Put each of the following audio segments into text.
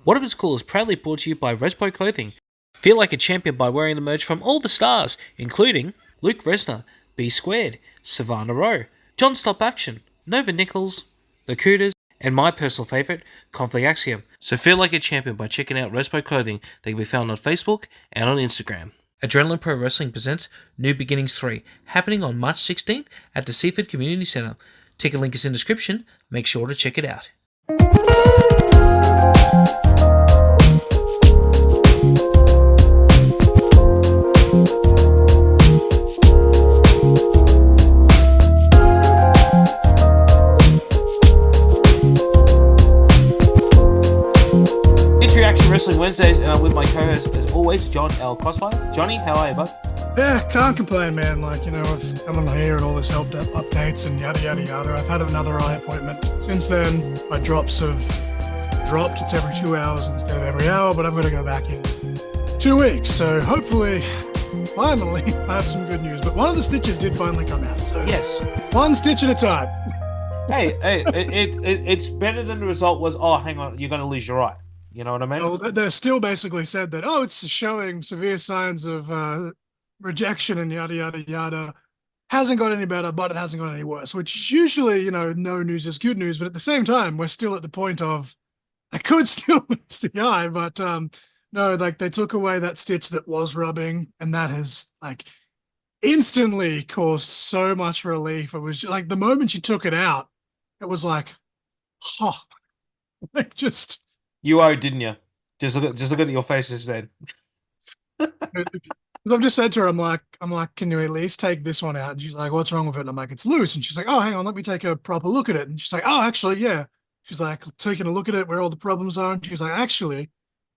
What If It's Cool is proudly brought to you by Respo Clothing. Feel like a champion by wearing the merch from all the stars, including Luke Resner, B Squared, Savannah Rowe, John Stop Action, Nova Nichols, The Cooters, and my personal favourite, Conflict Axiom. So feel like a champion by checking out Respo Clothing. They can be found on Facebook and on Instagram. Adrenaline Pro Wrestling presents New Beginnings 3, happening on March 16th at the Seaford Community Centre. Ticket link is in the description. Make sure to check it out. It's Reaction Wrestling Wednesdays, and I'm with my co-host, as always, John L. Crossfire. Johnny, how are you, bud? Yeah, can't complain, man. Like, you know, I've come on here and all this helped updates and yada, yada, yada. I've had another eye appointment. Since then, my drops have dropped. It's every 2 hours instead of every hour, but I'm going to go back in 2 weeks. So hopefully, finally, I have some good news. But one of the stitches did finally come out. So Yes. one stitch at a time. Hey, it's better than the result was, oh, hang on, you're going to lose your eye. You know what I mean? Well, they're still basically said that, oh, it's showing severe signs of rejection and yada, yada, yada. Hasn't got any better, but it hasn't got any worse, which is usually, you know, no news is good news. But at the same time, we're still at the point of, I could still lose the eye, but no, like they took away that stitch that was rubbing, and that has like instantly caused so much relief. It was just, like the moment you took it out, it was like, oh, like just. You owed, didn't you? Just look at your faces then. I've just said to her, I'm like, can you at least take this one out? And she's like, what's wrong with it? And I'm like, it's loose. And she's like, oh, hang on, let me take a proper look at it. And she's like, oh, actually, yeah. She's like, taking a look at it where all the problems are. And she's like, actually,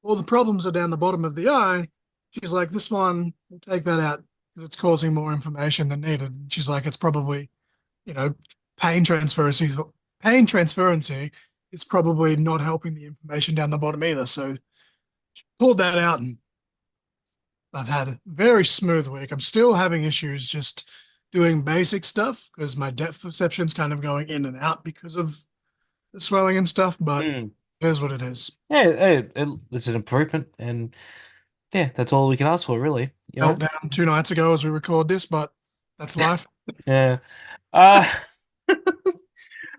all the problems are down the bottom of the eye. She's like, this one, we'll take that out because it's causing more inflammation than needed. And she's like, it's probably, you know, pain transferency is probably not helping the inflammation down the bottom either. So she pulled that out, and I've had a very smooth week. I'm still having issues just doing basic stuff because my depth perception's kind of going in and out because of the swelling and stuff, but it is what it is. Yeah, it's an improvement, and yeah, that's all we can ask for, really. You know? Meltdown 2 nights ago as we record this, but that's life. Yeah.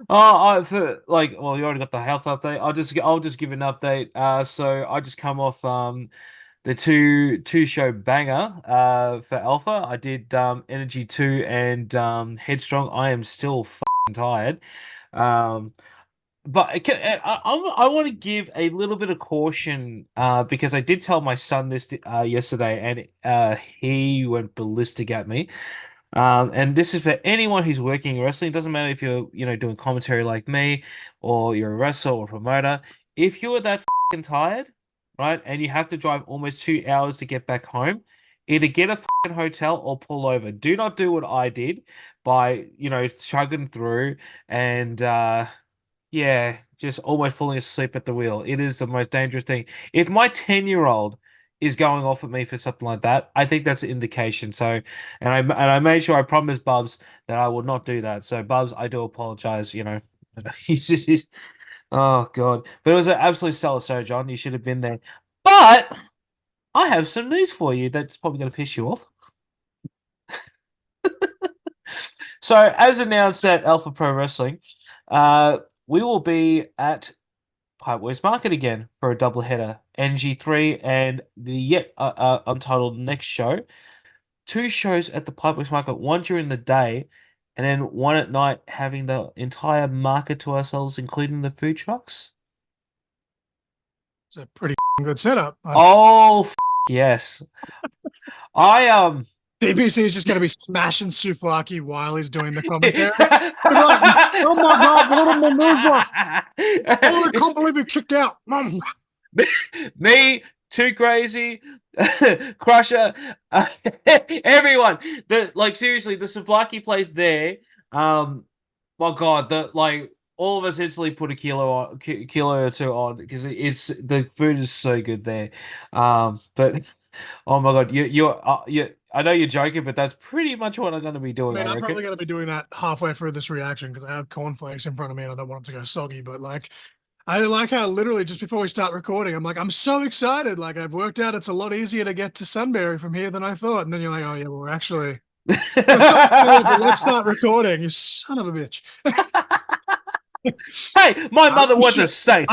Well, you already got the health update. I'll just give an update. So I just come off the two show banger for Alpha. I did Energy 2 and Headstrong. I am still fucking tired. But I want to give a little bit of caution because I did tell my son this yesterday, and he went ballistic at me. And this is for anyone who's working in wrestling. It doesn't matter if you're, doing commentary like me, or you're a wrestler or promoter. If you're that fucking tired, right, and you have to drive almost 2 hours to get back home, either get a fucking hotel or pull over. Do not do what I did by, chugging through and, just almost falling asleep at the wheel. It is the most dangerous thing. If my 10-year-old is going off at me for something like that, I think that's an indication. So, and I made sure I promised Bubs that I would not do that. So, Bubs, I do apologize. Oh God, but it was an absolute stellar show, John. You should have been there. But I have some news for you that's probably going to piss you off. So, as announced at Alpha Pro Wrestling, we will be at Pipeways Market again for a double header, NG3 and the yet untitled next show. 2 shows at the Pipeways Market, one during the day and then one at night, having the entire market to ourselves, including the food trucks. It's a pretty good setup. Yes. I DPC is just going to be smashing Souvlaki while he's doing the commentary. Like, oh my God, what a maneuver! Oh, I can't believe he kicked out. Me, Too Crazy, Crusher, everyone. Seriously, the Souvlaki place there. My God, all of us instantly put a kilo or two on because the food is so good there. But oh my God, you I know you're joking, but that's pretty much what I'm going to be doing. Man, I'm probably going to be doing that halfway through this reaction because I have cornflakes in front of me and I don't want them to go soggy. But I like how literally just before we start recording, I'm like, I'm so excited. Like I've worked out it's a lot easier to get to Sunbury from here than I thought. And then you're like, oh yeah, well, we're not today, but let's start recording. You son of a bitch. Hey, my mother I'm was sure a saint.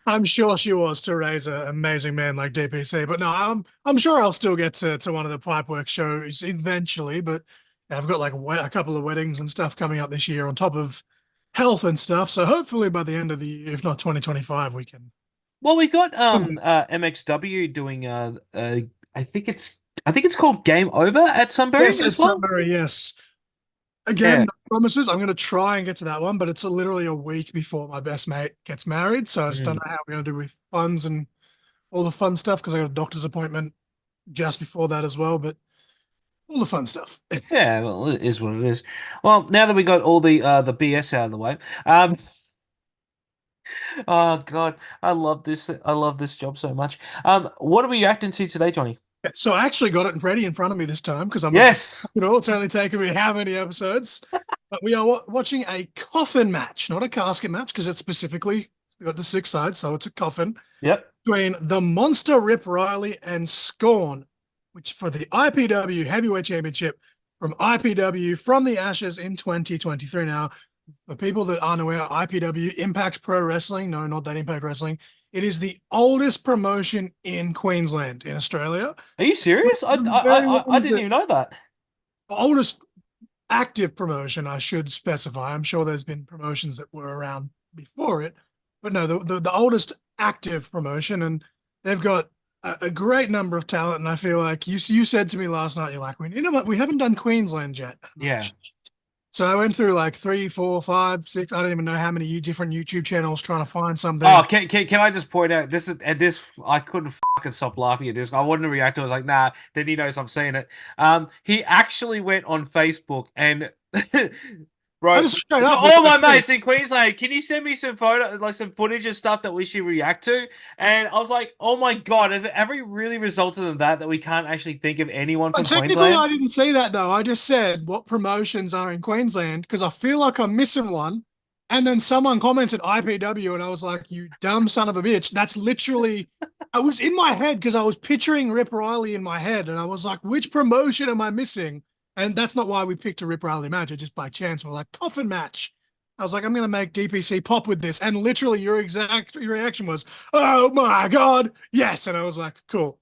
I'm sure she was to raise an amazing man like DPC. But no, I'm sure I'll still get to one of the pipework shows eventually. But yeah, I've got like a couple of weddings and stuff coming up this year on top of health and stuff. So hopefully by the end of the year, if not 2025, we can. Well, we got Um, MXW doing I think it's called Game Over at Sunbury yes, as at well. Sunbury, yes. Again, Yeah. no promises. I'm going to try and get to that one, but it's literally a week before my best mate gets married. So I just don't Mm. know how we're going to do with funds and all the fun stuff because I got a doctor's appointment just before that as well. But all the fun stuff. Yeah, well, it is what it is. Well, now that we got all the BS out of the way, oh God, I love this. I love this job so much. What are we acting to today, Johnny? So I actually got it ready in front of me this time because I'm not Yes. at all. It's only taken me how many episodes? But we are watching a coffin match, not a casket match, because it's specifically got the six sides, so it's a coffin Yep. between the Monster Rip Riley and SKHORN, which for the IPW Heavyweight Championship from IPW from the Ashes in 2023. Now, for people that aren't aware, IPW Impact Pro Wrestling, no, not that Impact Wrestling, it is the oldest promotion in Queensland, in Australia. Are you serious? The very I ones didn't that even know that. oldest active promotion, I should specify. I'm sure there's been promotions that were around before it, but no, the oldest active promotion, and they've got a great number of talent. And I feel like you said to me last night, you're like, we haven't done Queensland yet. I'm like, Yeah. so I went through like three, four, five, six. I don't even know how many different YouTube channels trying to find Oh, something. can I just point out this is and this I couldn't fucking stop laughing at this. I wanted to react to it. I was like, nah, then he knows I'm seeing it. He actually went on Facebook and I wrote just straight to up was all like, my hey, mates in Queensland, can you send me some photo like some footage and stuff that we should react to? And I was like, oh my God, have it ever really resulted in that we can't actually think of anyone but from technically, Queensland? I didn't say that though. I just said what promotions are in Queensland because I feel like I'm missing one. And then someone commented IPW, and I was like, "You dumb son of a bitch!" That's literally. I was in my head because I was picturing Rip Riley in my head, and I was like, "Which promotion am I missing?" And that's not why we picked a Rip Riley match. It just by chance we're like coffin match. I was like, "I'm gonna make DPC pop with this," and literally your exact reaction was, "Oh my god, yes!" And I was like, "Cool."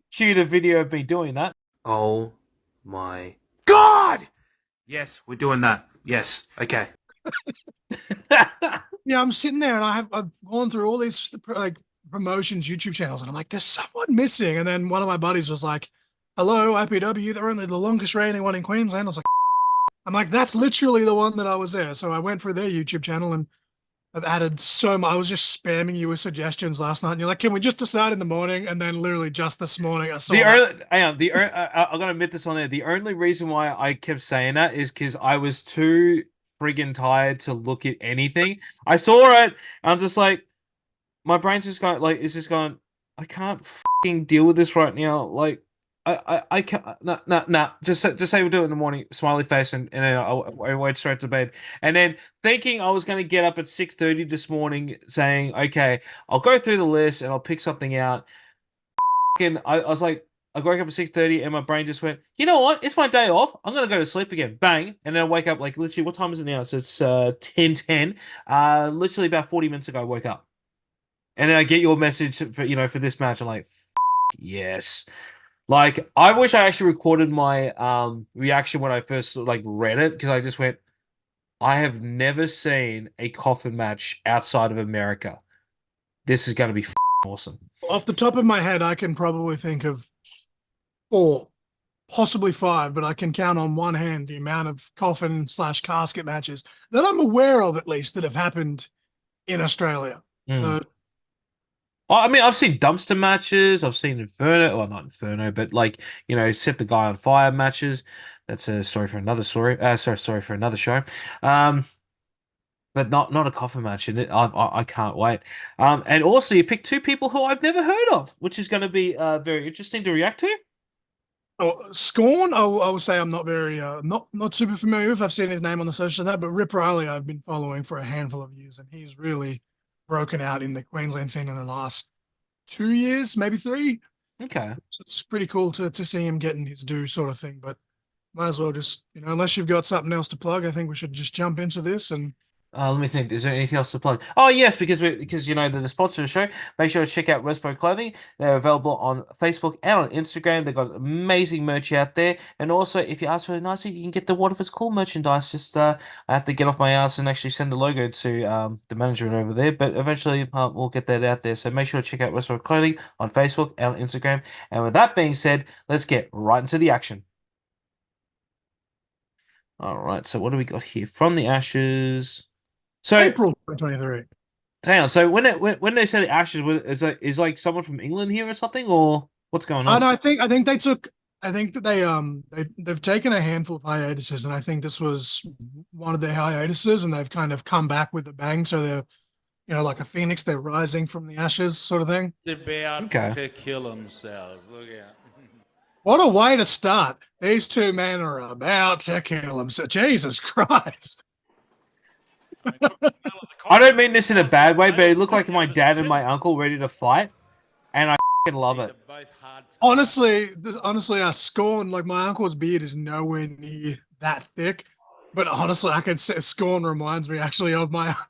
Shoot a video of me doing that. Oh my God! Yes, we're doing that. Yes. Okay. Yeah, I'm sitting there and I've gone through all these like promotions YouTube channels and I'm like, there's someone missing. And then one of my buddies was like, "Hello, IPW, they're only the longest reigning one in Queensland." I was like, I'm like, that's literally the one that I was there. So I went for their YouTube channel and I've added so much. I was just spamming you with suggestions last night, and you're like, "Can we just decide in the morning?" And then literally just this morning, I The saw that. only, hang on, I'm gonna admit this on there. The only reason why I kept saying that is because I was too friggin' tired to look at anything. I saw it, and I'm just like, my brain's just going, like, it's just going, I can't fucking deal with this right now. Like, I can't, nah. Just say we'll do it in the morning. Smiley face, and then I went straight to bed. And then thinking I was gonna get up at 6:30 this morning, saying, okay, I'll go through the list and I'll pick something out. I was like, I woke up at 6:30 and my brain just went, you know what? It's my day off. I'm gonna go to sleep again. Bang. And then I wake up like literally what time is it now? So it's 10:10. Literally about 40 minutes ago I woke up. And then I get your message for for this match. I'm like, yes. Like I wish I actually recorded my reaction when I first like read it because I just went, I have never seen a coffin match outside of America. This is gonna be awesome. Off the top of my head, I can probably think of four, possibly five, but I can count on one hand the amount of coffin slash casket matches that I'm aware of, at least, that have happened in Australia. Mm. So I mean, I've seen dumpster matches. I've seen Inferno, well, not Inferno, but like set the guy on fire matches. That's a story for another story. Sorry for another show. Um, but not a coffin match, and I can't wait. And also you picked two people who I've never heard of, which is going to be very interesting to react to. Oh, Scorn, I will say I'm not very not super familiar with. I've seen his name on the social net, but Rip Riley I've been following for a handful of years, and he's really broken out in the Queensland scene in the last 2 years, maybe three. Okay. So it's pretty cool to see him getting his due sort of thing. But might as well just, unless you've got something else to plug, I think we should just jump into this. And Let me think. Is there anything else to plug? Oh yes, because they're the sponsor of the show. Make sure to check out Respo Clothing. They're available on Facebook and on Instagram. They've got amazing merch out there. And also, if you ask for it nicely, you can get the What If It's Cool merchandise. Just I have to get off my ass and actually send the logo to the management over there. But eventually, we'll get that out there. So make sure to check out Respo Clothing on Facebook and on Instagram. And with that being said, let's get right into the action. All right. So what do we got here? From the Ashes. So. April 2023. Hang on. So when they say the Ashes, is like someone from England here or something, or what's going And on? I think they took I think that they've taken a handful of hiatuses, and I think this was one of their hiatuses, and they've kind of come back with a bang. So they're like a phoenix, they're rising from the ashes, sort of thing. About Okay. to kill themselves. Look out. What a way to start! These two men are about to kill themselves. Jesus Christ! I don't mean this in a bad way, but it looked like my dad and my uncle ready to fight, and I love it. Honestly, I scorn, like, my uncle's beard is nowhere near that thick, but honestly, I can say Scorn reminds me actually of my uncle.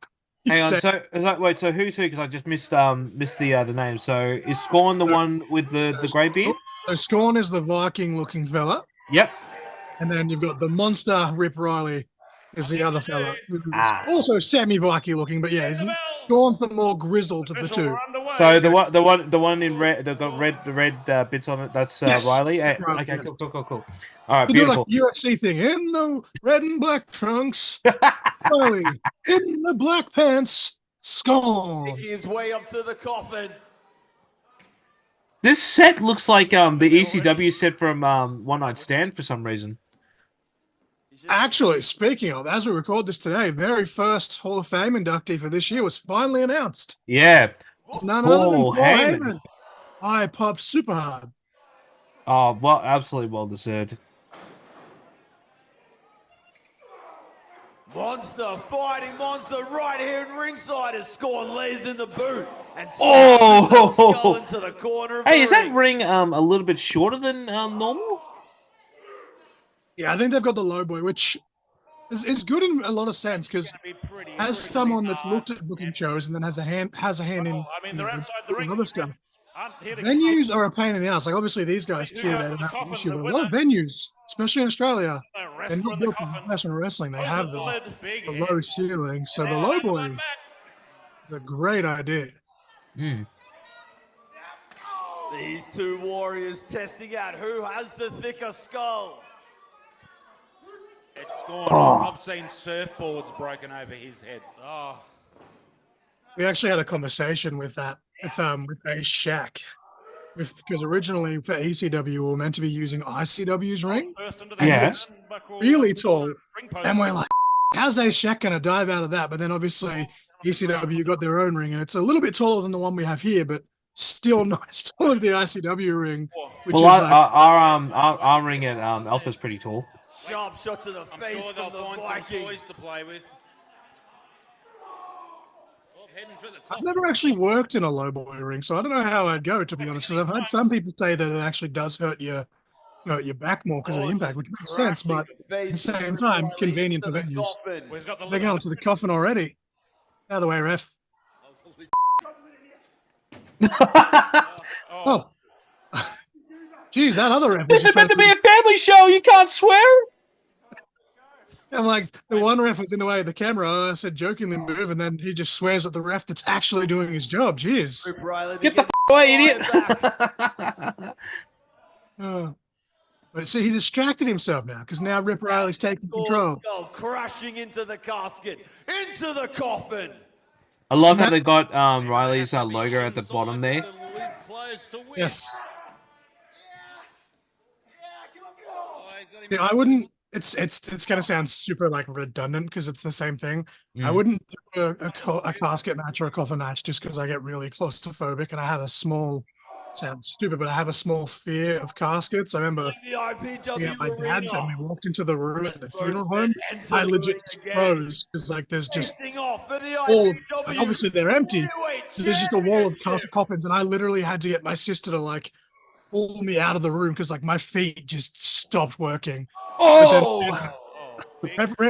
Hang on. So wait. So who's who? Because I just missed the name. So is Scorn the one with the grey beard? So Scorn is the Viking looking fella, Yep. and then you've got the monster Rip Riley is the other fella, who's also semi-Viking looking, but yeah, Scorn's the more grizzled of the two. So the one in red, the red bits on it. That's Yes. Riley. Right, Okay. yes. Cool. All right. To do like Beautiful. UFC thing in the red and black trunks, Riley in the black pants, Scorn. Making his way up to the coffin. This set looks like the ECW set from One Night Stand for some reason. Actually, speaking of, as we record this today, very first Hall of Fame inductee for this year was finally announced. Yeah. It's none other than Paul Paul Heyman. Heyman. I popped super hard. Oh, well, absolutely well deserved. Monster fighting monster right here in ringside as Scorn lays in the boot and smashes Oh! the skull into the corner of Hey, the is that ring. ring a little bit shorter than normal? Yeah, I think they've got the low boy, which is good in a lot of sense because as someone that's looked at booking shows and then has a hand in other stuff, venues are a pain in the ass. Like obviously these guys too, they don't have an issue, but a lot of venues, especially in Australia, they're not built for professional wrestling. They have the low ceiling, so the low boy is a great idea. Mm. These two warriors testing out who has the thicker skull. It's gone. Oh. I've seen surfboards broken over his head. Oh. We actually had a conversation with that with Ace Shack, because originally for ECW we were meant to be using ICW's ring, and Yeah. it's really tall, and we're like, how's Ace Shack going to dive out of that? But then obviously ECW got their own ring, and it's a little bit taller than the one we have here, but still not as tall as the ICW ring. Which Well, is our ring at Alpha's pretty tall. Sharp shot to the I'm face sure they'll from the find some Viking. toys to play with. Oh, heading for the I've coffin. never actually worked in a low boy ring, so I don't know how I'd go, to be honest, because I've heard some people say that it actually does hurt your back more because of the impact, which makes sense, but at the same time, convenient for venues. Well, he's got the They're going to the coffin already. Out of the way, ref. Oh. Geez, that other ref. This is meant to be a family show. You can't swear. I'm like, the one ref was in the way of the camera. I said jokingly move, and then he just swears at the ref that's actually doing his job. Jeez. Rip Riley Get the begins away, flying idiot. Oh. But see, he distracted himself now because now Rip Riley's taking control. Skull crashing into the casket, into the coffin. I love how they got Riley's logo at the bottom there. Yes. Yeah, I wouldn't. It's gonna sound super like redundant because it's the same thing. I wouldn't do a casket match or a coffin match just because I get really claustrophobic and I had a small sounds stupid, but I have a small fear of caskets. I remember The IPW at my dad's and arena. we walked into the room at the Both funeral men home. enter I the legit ring again. froze because like there's just Facing off for the all like, IPW obviously they're empty. Heavyweight There's just a wall of Championship. coffins, and I literally had to get my sister to like pull me out of the room because like my feet just stopped working. But then Oh,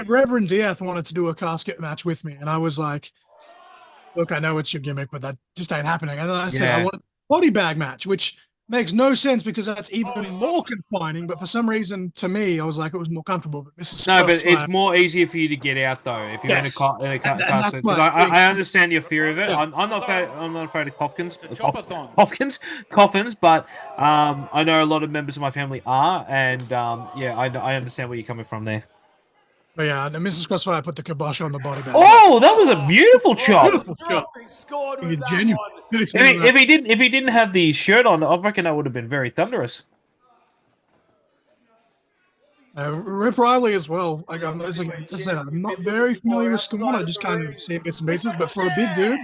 Reverend Diaz wanted to do a casket match with me, and I was like, "Look, I know it's your gimmick, but that just ain't happening." And then I said, "I yeah. want a body bag match," which makes no sense because that's even more confining. But for some reason, to me, I was like, it was more comfortable. But Mrs. No, but it's Crossfire, more easier for you to get out though if you're yes, in a and that's castle. Because my thing. I understand your fear of it. Yeah. I'm not afraid of coffins, The chopathon. coffins. But I know a lot of members of my family are, and yeah, I understand where you're coming from there. But yeah, and Mrs. Crossfire put the kibosh on the body bag. Oh, that was a beautiful chop. Beautiful shot. Scored with that Genuine. one. If he didn't have the shirt on, I reckon that would have been very thunderous. Rip Riley as well. Like as I said, I'm not very familiar with Scorn. I just kind of see bits and pieces. But for a big dude,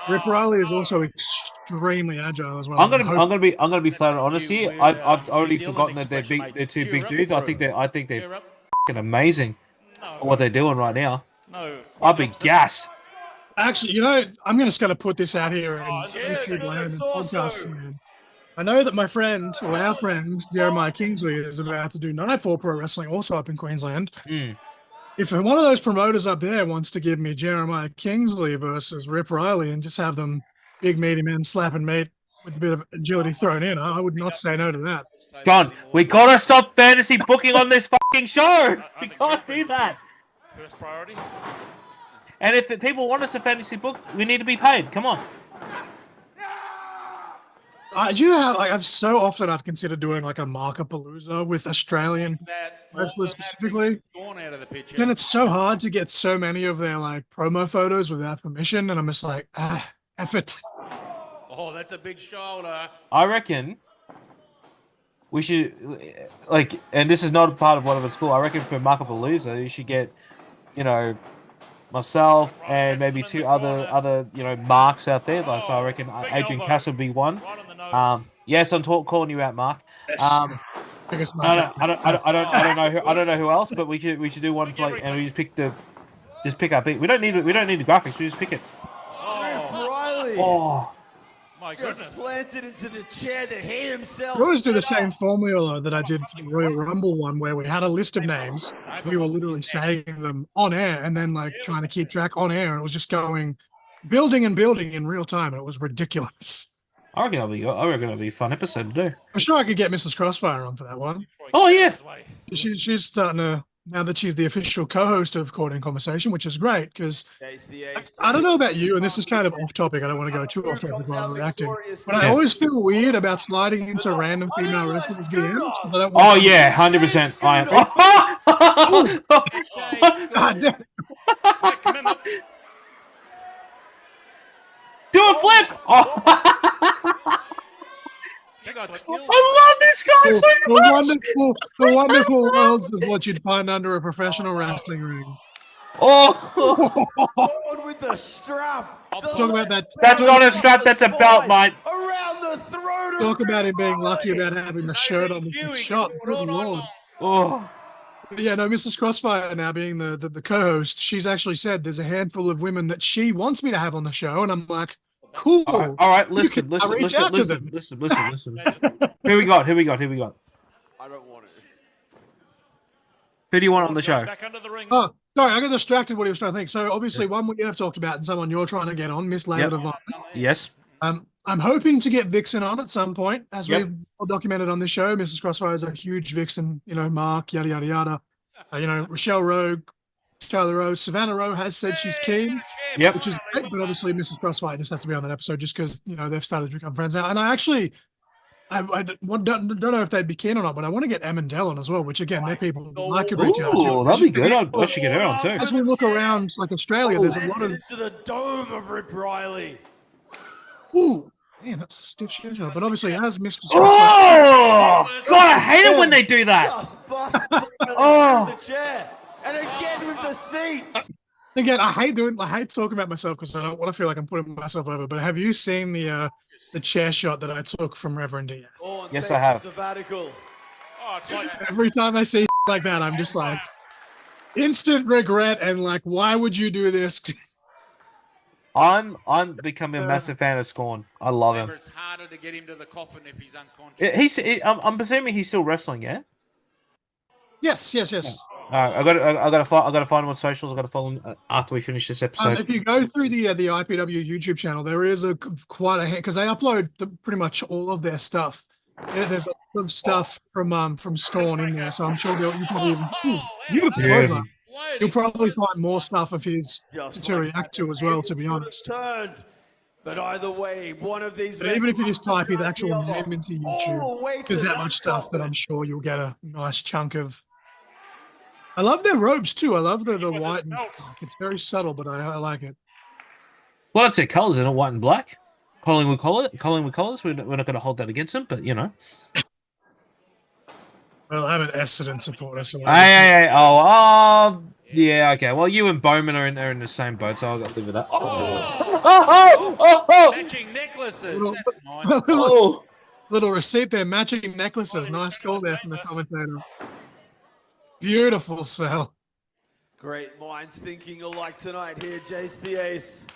Rip Riley is also extremely agile as well. I'm gonna be flat honest here. I've already forgotten that they're two big dudes. I think they're fucking amazing at what they're doing right now. No. I'll be gassed. Actually, I'm just going to put this out here in YouTube land and podcast land. I know that my friend, or our friend, Jeremiah Kingsley, is about to do Nightfall Pro Wrestling, also up in Queensland. Mm. If one of those promoters up there wants to give me Jeremiah Kingsley versus Rip Riley and just have them big meaty men slap and meet with a bit of agility thrown in, I would not say no to that. John, we gotta stop fantasy booking on this fucking show. We can't do that. First priority. And if people want us to fantasy book, we need to be paid. Come on. Do you know how I've considered doing like a Markapalooza with Australian wrestlers specifically? Then it's so hard to get so many of their like promo photos without permission, and I'm just like, F it. Oh, that's a big shoulder. I reckon we should and this is not a part of whatever school. I reckon for Markapalooza, you should get, myself and maybe two other marks out there. Like, so I reckon Adrian Cass would be one. Yes, I'm calling you out, Mark. I don't know who else, but we should do one for and we just pick up. We don't need the graphics. We just pick it. Riley. Oh. My Just goodness. planted into the chair that he himself. I always do the same formula that I did for the Royal Rumble one, where we had a list of names. We were literally saying them on air and then like trying to keep track on air. And it was just building and building in real time. And it was ridiculous. I reckon it'll be a fun episode to do. I'm sure I could get Mrs. Crossfire on for that one. Oh yeah. She's starting to, now that she's the official co-host of Court in Conversation, which is great because I don't know about you, and this is kind of off topic. I don't want to go too off topic while I'm reacting, but I always feel weird about sliding into random female wrestlers DMs because I don't. Oh yeah, 100%. I am. God damn. Do a flip! Oh. I love this guy so much. The wonderful worlds of what you'd find under a professional wrestling ring. Oh, with the strap. Talk about that. That's not a strap. That's a belt, mate. Around the throat. Talk about him being lucky about having the shirt on the shot. Good lord. Oh. Yeah, no, Mrs. Crossfire now being the co-host, she's actually said there's a handful of women that she wants me to have on the show, and I'm like, cool. All right, listen. Who we got? I don't want it. Who do you want on the show? Back under the ring. Oh, sorry, I got distracted what he was trying to think. So obviously one we have talked about and someone you're trying to get on, Miss Layla Devine. Yes. I'm hoping to get Vixen on at some point, as we've documented on this show. Mrs. Crossfire is a huge Vixen, Mark, yada, yada, yada. Rochelle Rowe, Charlie Rose, Savannah Rowe has said she's keen, which is great, but obviously Mrs. Crossfire just has to be on that episode just because, they've started to become friends now. And I actually, I don't know if they'd be keen or not, but I want to get Em and Dell on as well, which again, they're people I could reach out to. Oh, that'd be good. I should get her on too. As we look around like Australia, there's a lot of... Into the dome of Rip Riley. Ooh, man, that's a stiff schedule. But obviously, as Mr. Oh, God, I hate it when they do that. Just busted the chair. And again with the seat. Again, I hate talking about myself because I don't want to feel like I'm putting myself over. But have you seen the chair shot that I took from Reverend Diaz? Oh, and Yes, takes I have. a sabbatical. Oh, it's like Every time I see like that, I'm just like instant regret and like, why would you do this? I'm becoming a massive fan of Scorn. I love him. remember, it's harder to get him to the coffin if he's unconscious. I'm presuming he's still wrestling, yeah. Yes. I gotta find him on socials. I gotta follow him after we finish this episode. If you go through the IPW YouTube channel, there is quite a because they upload pretty much all of their stuff. There's a lot of stuff from Scorn in there, so I'm sure you probably beautiful clothesline. You'll probably find more stuff of his to react to as well. To be honest, but either way, one of these. but even if you just type his actual name into YouTube, there's that much stuff that I'm sure you'll get a nice chunk of. I love their robes too. I love the white and black. It's very subtle, but I like it. Well, that's their colors, isn't it? White and black. Collingwood colors. We're not going to hold that against them, but you know. Well, I'm an Essendon supporter, so yeah, okay. Well, you and Bowman are in the same boat, so I'll live with that. Matching necklaces. Little- That's nice. little receipt there, matching necklaces. Nice call there from the commentator. Beautiful sell. Great minds thinking alike tonight here, Jace the Ace.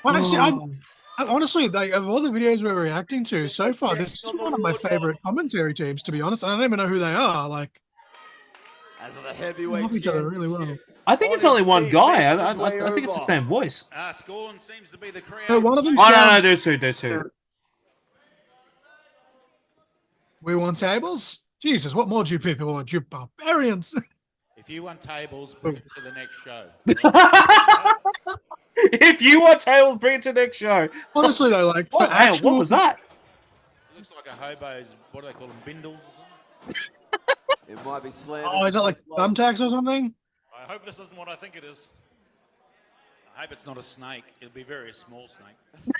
Well, actually, I honestly, like, of all the videos we're reacting to so far, this is one of my favorite commentary teams, to be honest. And I don't even know who they are. Like, As of the they heavyweight, love each other really well. I think it's only one guy. I think it's the same voice. Scorn seems to be the creator. No, one of them. Oh no, there's two. We want tables. Jesus, what more do you people want? You barbarians. If you want tables, bring it to the next show. If you want tables, bring it to the next show. Honestly, though, like, for actual, what was that? It looks like a hobo's, what do they call them, bindles or something? It might be slammed. Oh, is that like thumbtacks or something? I hope this isn't what I think it is. I hope it's not a snake. It'll be a very small snake.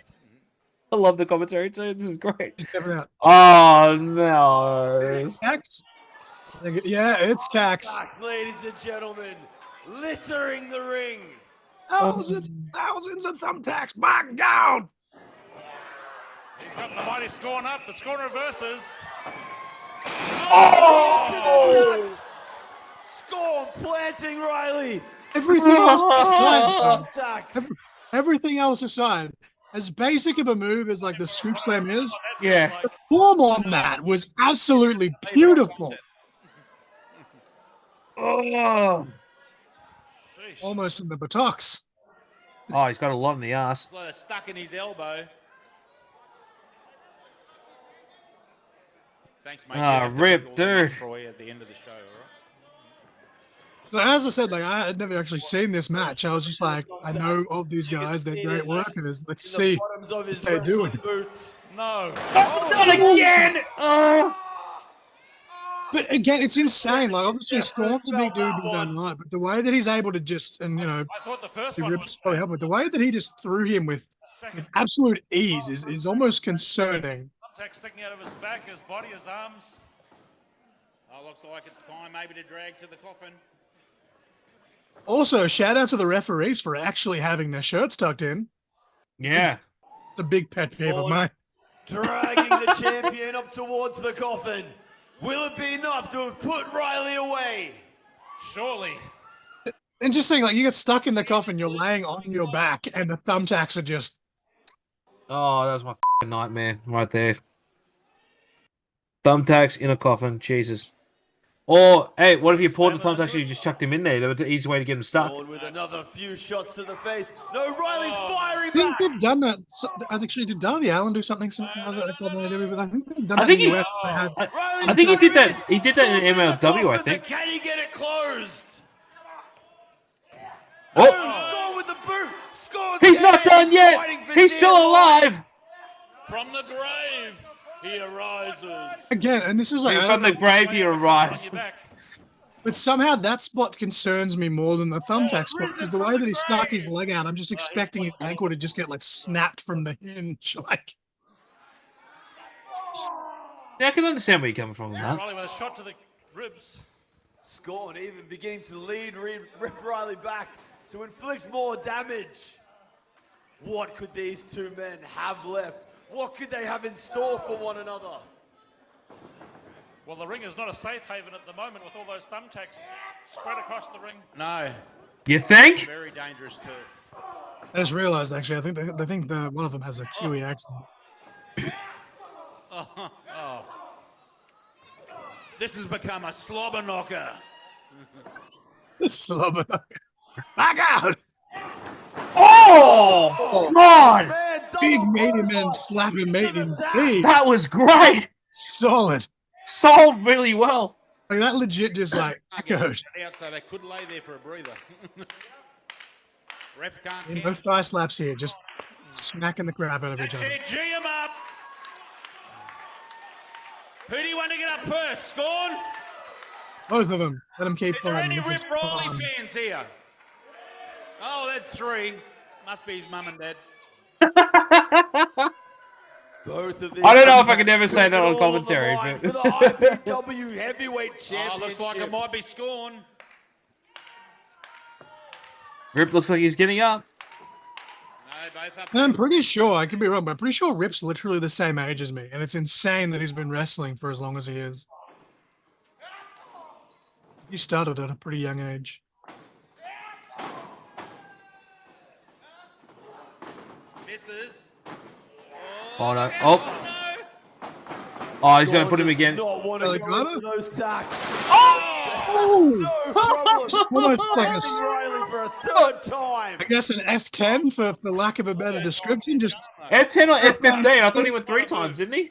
I love the commentary too. This is great. Just check it out. Oh no. Tax? Yeah, it's tax. Ladies and gentlemen, littering the ring. Thousands of thumbtacks. My God. He's got the mighty Scorn up, but Scorn reverses. Oh! Scorn planting Riley. Everything else aside, as basic of a move as like the scoop slam is, Yeah. the form on that was absolutely beautiful. Oh. Almost in the buttocks. Oh, he's got a lot in the ass. It's like it's stuck in his elbow. Thanks, mate. Ah, rip, dude. Troy at the end of the show, all right? So as I said, like I had never actually seen this match. I was just like, I know of these guys, they're great workers. Let's see what they're doing. No. Not again! But again, it's insane. Like obviously, Scorn's a big dude in his own right, but the way that he's able to just and I thought the first the one rips was probably help, but the way that he just threw him with absolute ease is almost concerning. thumbtack sticking out of his back, his body, his arms. Oh, looks like it's time maybe to drag to the coffin. Also, shout out to the referees for actually having their shirts tucked in. Yeah. It's a big pet peeve of mine. Dragging the champion up towards the coffin. Will it be enough to have put Riley away? Surely. And just saying, like, you get stuck in the coffin, you're laying on your back, and the thumbtacks are just. Oh, that was my f***ing nightmare right there. Thumbtacks in a coffin, Jesus. Or, hey, what if you poured the thumbtacks and you just chucked him in there? That was the easy way to get him stuck. With another few shots to the face. No, Riley's firing I think back. they've done that. I think did Darby Allin do something similar? But I think they've done I that think in he, the US. They had. I think he did that. He did that in MLW, I think. Can he get it closed? Oh, Score with the boot. Score. he's not done yet. He's still alive. From the grave, he arises. Again, and this is like, I From don't the know, grave he On arrives. your back. but somehow that spot concerns me more than the thumbtack spot because the way that he stuck his leg out, I'm just expecting his ankle to just get like snapped from the hinge. Like, Yeah, I can understand where you're coming from with that. Riley with a shot to the ribs. Scorn even beginning to lead, rip Riley back. to inflict more damage. What could these two men have left? What could they have in store for one another? Well, the ring is not a safe haven at the moment with all those thumbtacks spread across the ring. No, You think? very dangerous too. I just realized, actually, I think one of them has a Kiwi accent. Oh. This has become a slobber knocker. Slobber. Back out! Oh, God! Man, Big double meaty clothesline. man slapping mate in Attack. face. That was great. Solid. Sold really well. Like that legit just like echoed. Out, so they could lay there for a breather. Ref can't No count. thigh slaps here, just smacking the crap out of each other. G him up. Who do you want to get up first, Scorn? Both of them. Let them keep Is there fighting. any This is Rip Riley fun. fans here? Oh, that's 3. Must be his mum and dad. Both of these I don't know if I men can ever say putting that it on all commentary, the line but- for the IPW Heavyweight Oh, Championship. looks like it might be Scorn. Rip looks like he's getting up. No, both up And I'm there. pretty sure, I could be wrong, but I'm pretty sure Rip's literally the same age as me. And it's insane that he's been wrestling for as long as he is. He started at a pretty young age. Misses. Oh, no. look Oh. out. No. Oh, he's going to put him again. Not want to Billy go Gunner? into those tacks. Oh! No problem. Almost like a Fighting Riley for a third time. I guess an F10 for lack of a better description. Just F10 or F15? I thought he went 3 times, didn't he?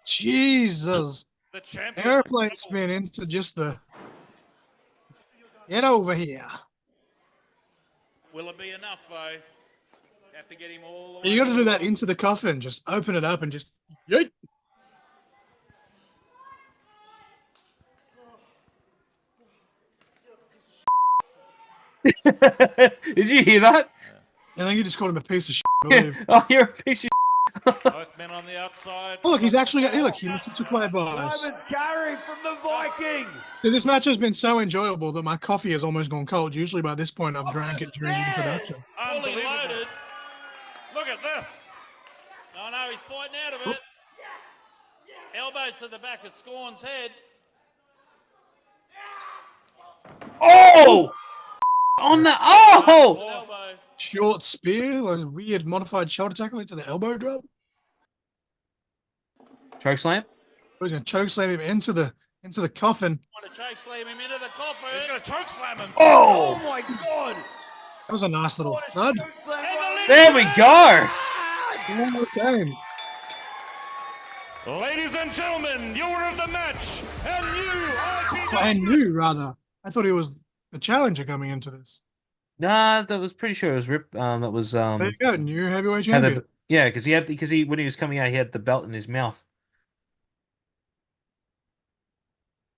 Jesus. The champion. Airplane spin into just the get over here. Will it be enough, though? Have to get him all the way. You got to do that into the coffin. Just open it up and just yeet. Did you hear that? I think you just called him a piece of shit. I believe. Oh, you're a piece of Both men on the outside. Oh, look, he's actually got. Hey, look, he took my advice. Simon Carey from the Viking. Dude, this match has been so enjoyable that my coffee has almost gone cold. Usually by this point, I've drank it during the production. Fully loaded. Look at this. Oh no, he's fighting out of it. Elbows to the back of Scorn's head. Oh! On the oh! Elbow. Short spear, like a weird modified shoulder tackle into the elbow drop. Choke slam. He's gonna choke slam him into the coffin. Want to choke slam him into the coffin. He's going to choke slam him. Oh Oh! my God. That was a nice little thud. Choke slam And the Riley. There we go. One more time. Ladies and gentlemen, viewer of the match, and new IPW. I knew rather. I thought he was the challenger coming into this. Nah, that was pretty sure it was Rip. That was There you go, new heavyweight had champion. the, yeah, because he when he was coming out, he had the belt in his mouth.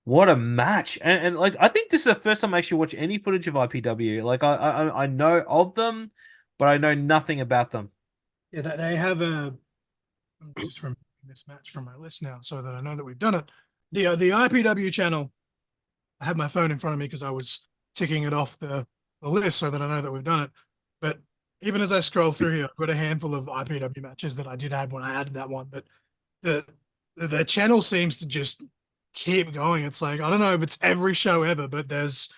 What a match! And like I think this is the first time I actually watched any footage of IPW. Like I know of them, but I know nothing about them. Yeah, they have a. I'm just removing this match from my list now, so that I know that we've done it. The IPW channel. I have my phone in front of me because I was ticking it off the list so that I know that we've done it. But even as I scroll through here, I've got a handful of IPW matches that I did add when I added that one. But the channel seems to just keep going. It's like I don't know if it's every show ever, but has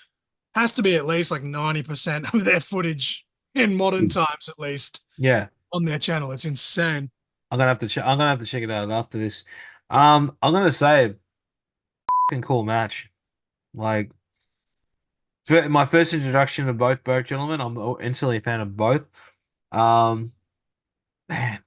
to be at least like 90% of their footage in modern times, at least, Yeah, on their channel. It's insane. I'm gonna have to check. I'm gonna have to check it out after this. I'm gonna say, fucking cool match. Like, my first introduction to both gentlemen. I'm instantly a fan of both. Man, I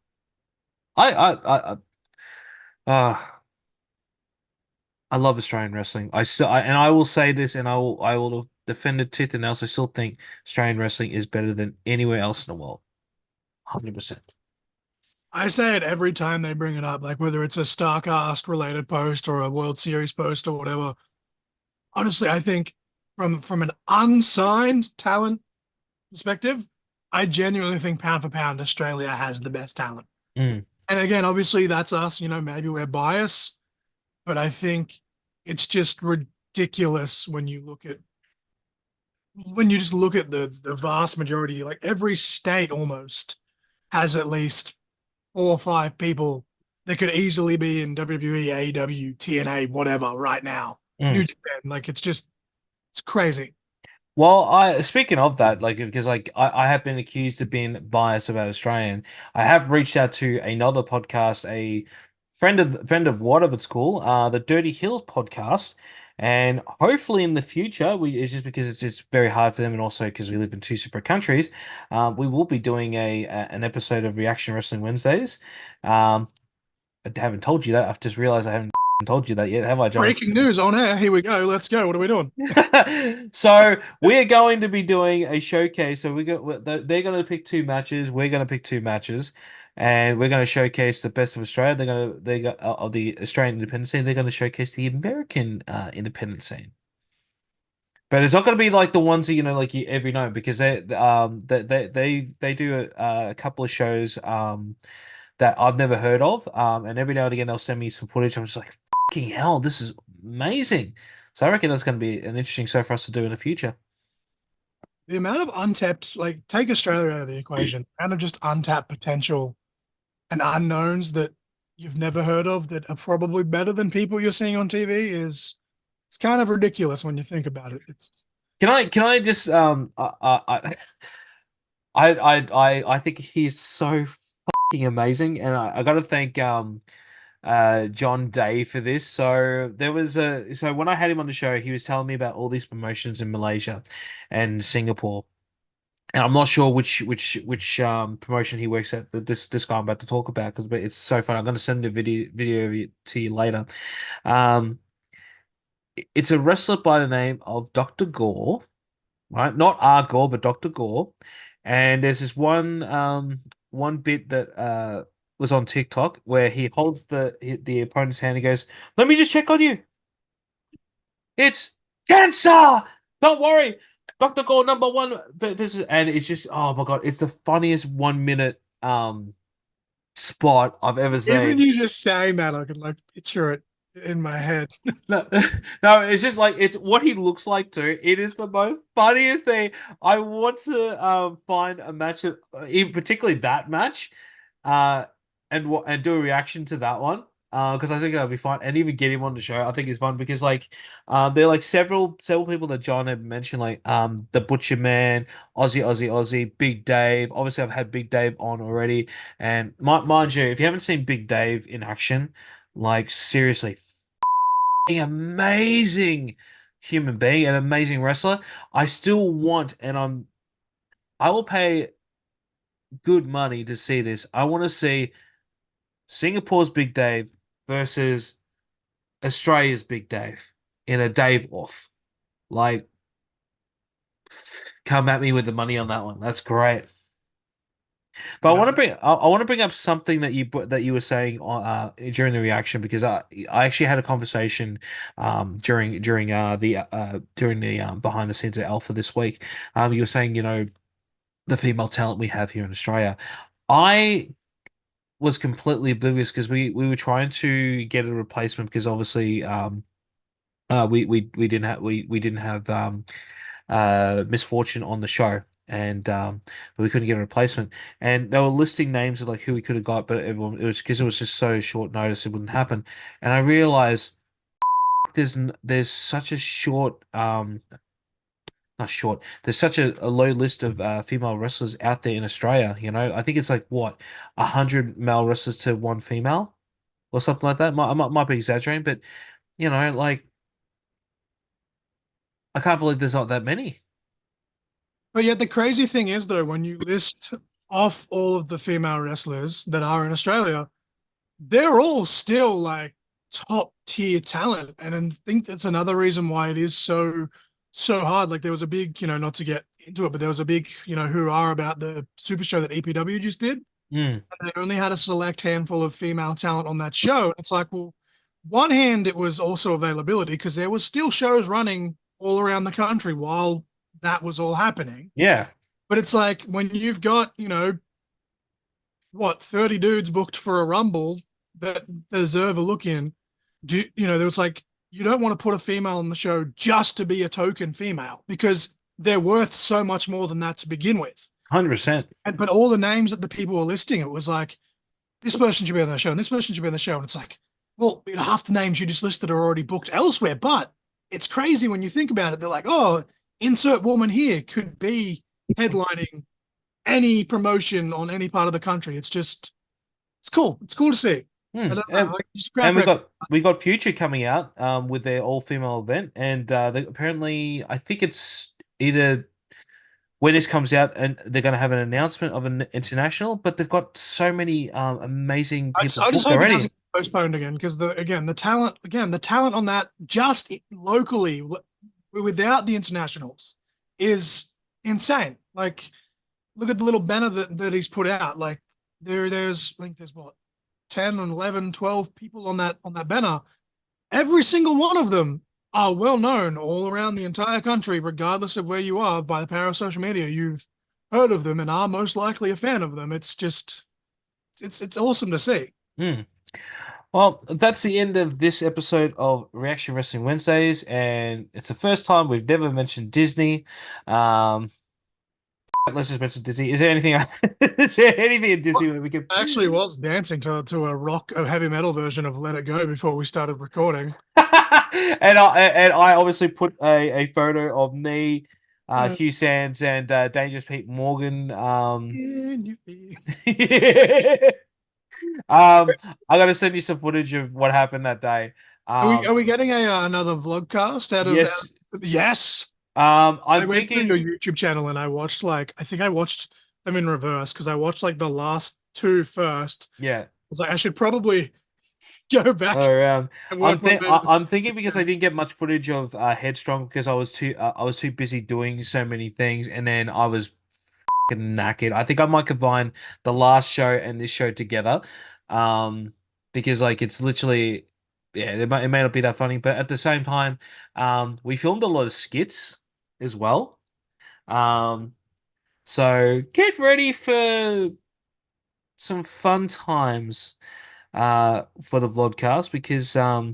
love Australian wrestling. And I will say this, and I will defend it tooth and nail. I still think Australian wrestling is better than anywhere else in the world. 100%. I say it every time they bring it up, like whether it's a StarCast related post or a World Series post or whatever. Honestly, I think from an unsigned talent perspective, I genuinely think pound for pound, Australia has the best talent. Mm. And again, obviously that's us, maybe we're biased, but I think it's just ridiculous when you look at when you just look at the vast majority, like every state almost has at least 4 or 5 people that could easily be in WWE, AEW, TNA, whatever right now. New Mm. Japan, like it's crazy. Well, I speaking of that, like because like I have been accused of being biased about Australian. I have reached out to another podcast, a friend of what of it's called, the Dirty Hills podcast, and hopefully in the future, we it's just because it's very hard for them, and also because we live in two separate countries, we will be doing an episode of Reaction Wrestling Wednesdays. Um, I haven't told you that. I've just realized I haven't told you that yet, have I, John? Breaking news on air. Here we go. Let's go. What are we doing? So we're going to be doing a showcase. So they're going to pick two matches. We're going to pick two matches, and we're going to showcase the best of Australia. They got of the Australian independent scene. They're going to showcase the American independent scene. But it's not going to be like the ones that like you every night because they do a couple of shows that I've never heard of and every now and again they'll send me some footage. I'm just like, fucking hell, this is amazing. So I reckon that's going to be an interesting show for us to do in the future. The amount of untapped, like take Australia out of the equation, and of just untapped potential and unknowns that you've never heard of that are probably better than people you're seeing on TV is it's kind of ridiculous when you think about it. It's Can I just I think he's so fucking amazing, and I got to thank John Day for this. So so when I had him on the show, he was telling me about all these promotions in Malaysia and Singapore. And I'm not sure which promotion he works at that this guy I'm about to talk about because it's so fun. I'm going to send a video of it to you later. Um, it's a wrestler by the name of Dr. Gore, right? Not R Gore, but Dr. Gore. And there's this one bit that was on TikTok where he holds the opponent's hand and goes, "Let me just check on you. It's cancer. Don't worry, Dr. Gore number one." But this is and it's just oh my God, it's the funniest 1 minute spot I've ever even seen. you just saying that, I can like picture it in my head. No, no, it's just like it's what he looks like too. It is the most funniest thing. I want to find a match of particularly that match, uh, and do a reaction to that one. Because I think that'll be fun, and even get him on the show. I think it's fun because like, there are like several people that John had mentioned, like the Butcher Man, Aussie, Big Dave. Obviously, I've had Big Dave on already, and mind you, if you haven't seen Big Dave in action, like seriously amazing human being, an amazing wrestler. I still want, and I will pay good money to see this. I want to see Singapore's Big Dave versus Australia's Big Dave in a Dave off. Like, come at me with the money on that one. That's great. But I want to bring up something that you were saying during the reaction because I actually had a conversation during the behind the scenes of Alpha this week. You were saying the female talent we have here in Australia. I was completely oblivious because we were trying to get a replacement because obviously we didn't have Misfortune on the show, and but we couldn't get a replacement. And they were listing names of like who we could have got, but it was because it was just so short notice it wouldn't happen. And I realized there's such a short not short there's such a low list of female wrestlers out there in Australia. I think it's like what 100 male wrestlers to one female or something like that. I might be exaggerating, but like I can't believe there's not that many. But yet the crazy thing is though, when you list off all of the female wrestlers that are in Australia, they're all still like top tier talent. And I think that's another reason why it is so hard. Like there was a big, not to get into it, but there was a big, hoorah about the super show that EPW just did. Mm. And they only had a select handful of female talent on that show. It's like, well, one hand, it was also availability because there was still shows running all around the country while that was all happening. Yeah. But it's like when you've got, 30 dudes booked for a rumble that deserve a look in, there was like, you don't want to put a female on the show just to be a token female because they're worth so much more than that to begin with. 100%. But all the names that the people were listing, it was like, this person should be on the show, and this person should be on the show. And it's like, well, half the names you just listed are already booked elsewhere. But it's crazy when you think about it. They're like, oh, insert woman here could be headlining any promotion on any part of the country. It's cool. It's cool to see. I don't know. And we got Future coming out with their all-female event, and apparently I think it's either when this comes out and they're going to have an announcement of an international, but they've got so many amazing people I just booked hope it already. doesn't get postponed again, because the talent on that just locally without the internationals is insane. Like, look at the little banner that he's put out. Like, there's I think there's what, 10 and 11, 12 people on that banner. Every single one of them are well known all around the entire country, regardless of where you are. By the power of social media, you've heard of them and are most likely a fan of them. It's just, it's awesome to see. Well, that's the end of this episode of Reaction Wrestling Wednesdays, and it's the first time we've never mentioned Disney. Let's just mention Disney. Is there anything? Is there anything in Disney where we can? I actually was dancing to a heavy metal version of "Let It Go" before we started recording. And I obviously put a photo of me, Hugh Sands, and Dangerous Pete Morgan. I gotta send you some footage of what happened that day. Are we getting another vlogcast out of? Yes. Yes. I'm I went thinking through your YouTube channel and I watched I think I watched them in reverse, because I watched like the last two first. yeah. I was like, I should probably go back Around. and work I'm thinking because I didn't get much footage of Headstrong because I was too busy doing so many things, and then I was fucking knackered. I think I might combine the last show and this show together, because like it's literally, yeah, it may not be that funny, but at the same time, we filmed a lot of skits as well. So get ready for some fun times for the vlogcast, because I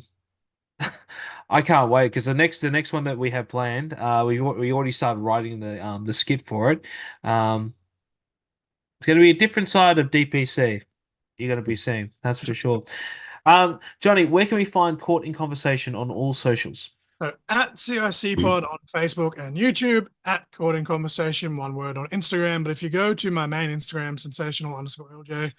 can't wait, because the next one that we have planned, we already started writing the skit for it. It's going to be a different side of DPC you're going to be seeing, that's for sure. Johnny, where can we find Caught in Conversation on all socials? So at CIC Pod on Facebook and YouTube, at Caught in Conversation, one word, on Instagram. But if you go to my main Instagram, sensational_LJ,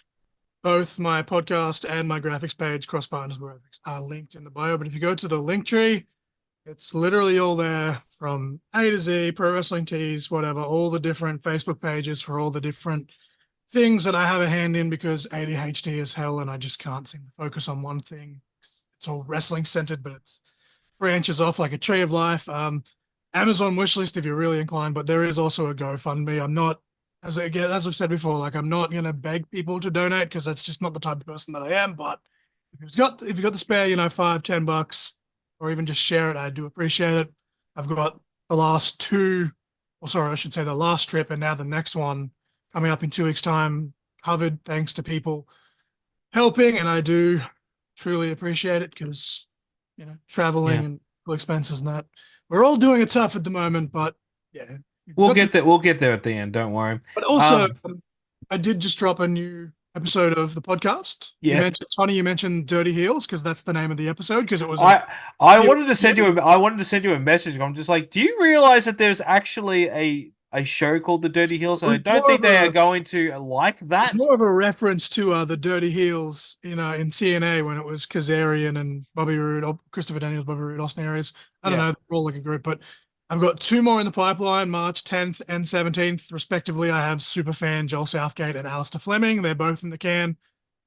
both my podcast and my graphics page, crossbar_graphics, are linked in the bio. But if you go to the link tree, it's literally all there from A to Z, pro wrestling tees, whatever, all the different Facebook pages for all the different things that I have a hand in, because ADHD is hell and I just can't seem to focus on one thing. It's all wrestling centered, but it's branches off like a tree of life. Amazon wishlist if you're really inclined, but there is also a GoFundMe. I'm not, as I've said before, like, I'm not gonna beg people to donate, because that's just not the type of person that I am. But if you've got the spare, $5-10, or even just share it, I do appreciate it. I've got the last two, or sorry, I should say the last trip, and now the next one coming up in 2 weeks' time, covered thanks to people helping, and I do truly appreciate it, because traveling and expenses and that. We're all doing it tough at the moment, but yeah. We'll get there. We'll get there at the end. Don't worry. But also, I did just drop a new episode of the podcast. Yeah. It's funny you mentioned Dirty Heels, because that's the name of the episode, because it was I wanted to send you a message. I'm just like, do you realize that there's actually a show called The Dirty Heels, and I don't think they are going to like that. It's more of a reference to the Dirty Heels, in TNA, when it was Kazarian and Bobby Roode, Christopher Daniels, Bobby Roode, Austin Aries. I don't know, they're all like a group, but I've got two more in the pipeline, March 10th and 17th, respectively. I have Superfan, Joel Southgate, and Alistair Fleming. They're both in the can.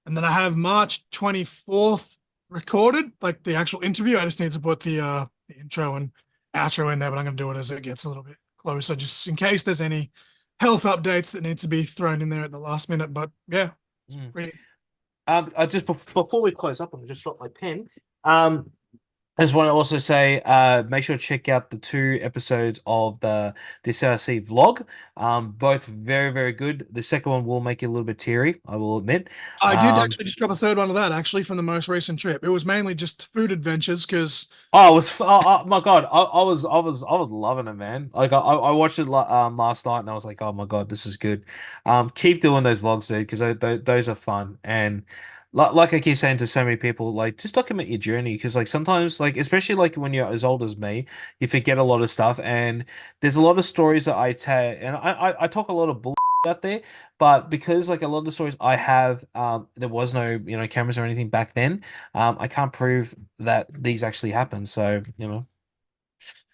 And then I have March 24th recorded, like the actual interview. I just need to put the intro and outro in there, but I'm going to do it as it gets a little bit closer, just in case there's any health updates that need to be thrown in there at the last minute. But yeah, it's pretty. Just before we close up, I'm just drop my pen. I just want to also say, make sure to check out the 2 episodes of this RC vlog. Both very, very good. The second one will make you a little bit teary, I will admit. I did actually just drop a third one of that actually from the most recent trip. It was mainly just food adventures because Oh, my God, I was loving it, man. Like I watched it last night and I was like, oh my God, this is good. Keep doing those vlogs, dude, because those are fun. And like I keep saying to so many people, like just document your journey because like sometimes like especially like when you're as old as me, you forget a lot of stuff and there's a lot of stories that I tell and I talk a lot of bull out there, but because like a lot of the stories I have, there was no cameras or anything back then. I can't prove that these actually happened, so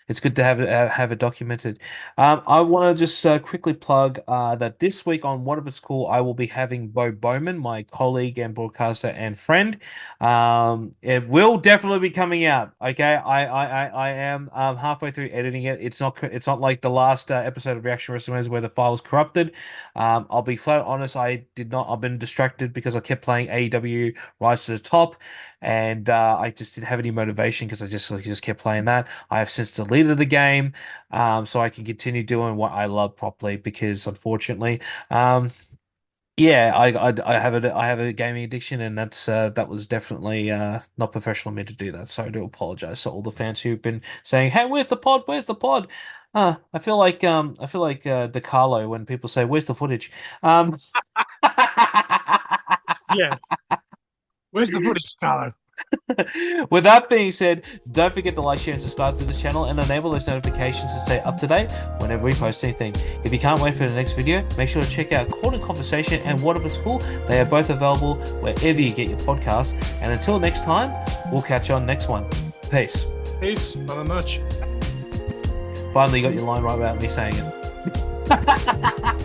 it's good to have it documented. I want to just quickly plug that this week on What If It's Cool, I will be having Bo Bowman, my colleague and broadcaster and friend. It will definitely be coming out. Okay, I am halfway through editing it. It's not like the last episode of Reaction Wrestling where the file was corrupted. I'll be flat honest. I've been distracted because I kept playing AEW Rise to the Top, and I just didn't have any motivation because I just kept playing that. I have since deleted the game, so I can continue doing what I love properly. Because unfortunately, yeah, I have a gaming addiction, and that was definitely not professional of me to do that. So I do apologize to all the fans who've been saying, "Hey, where's the pod? Where's the pod?" I feel like DeCarlo when people say, "Where's the footage?" yes. Where's the footage, Carlo? With that being said, don't forget to like, share, and subscribe to this channel and enable those notifications to stay up to date whenever we post anything. If you can't wait for the next video, make sure to check out COFFIN Conversation and What If It's Cool. They are both available wherever you get your podcasts. And until next time, we'll catch you on the next one. Peace. Peace. Not much. Finally got your line right without me saying it.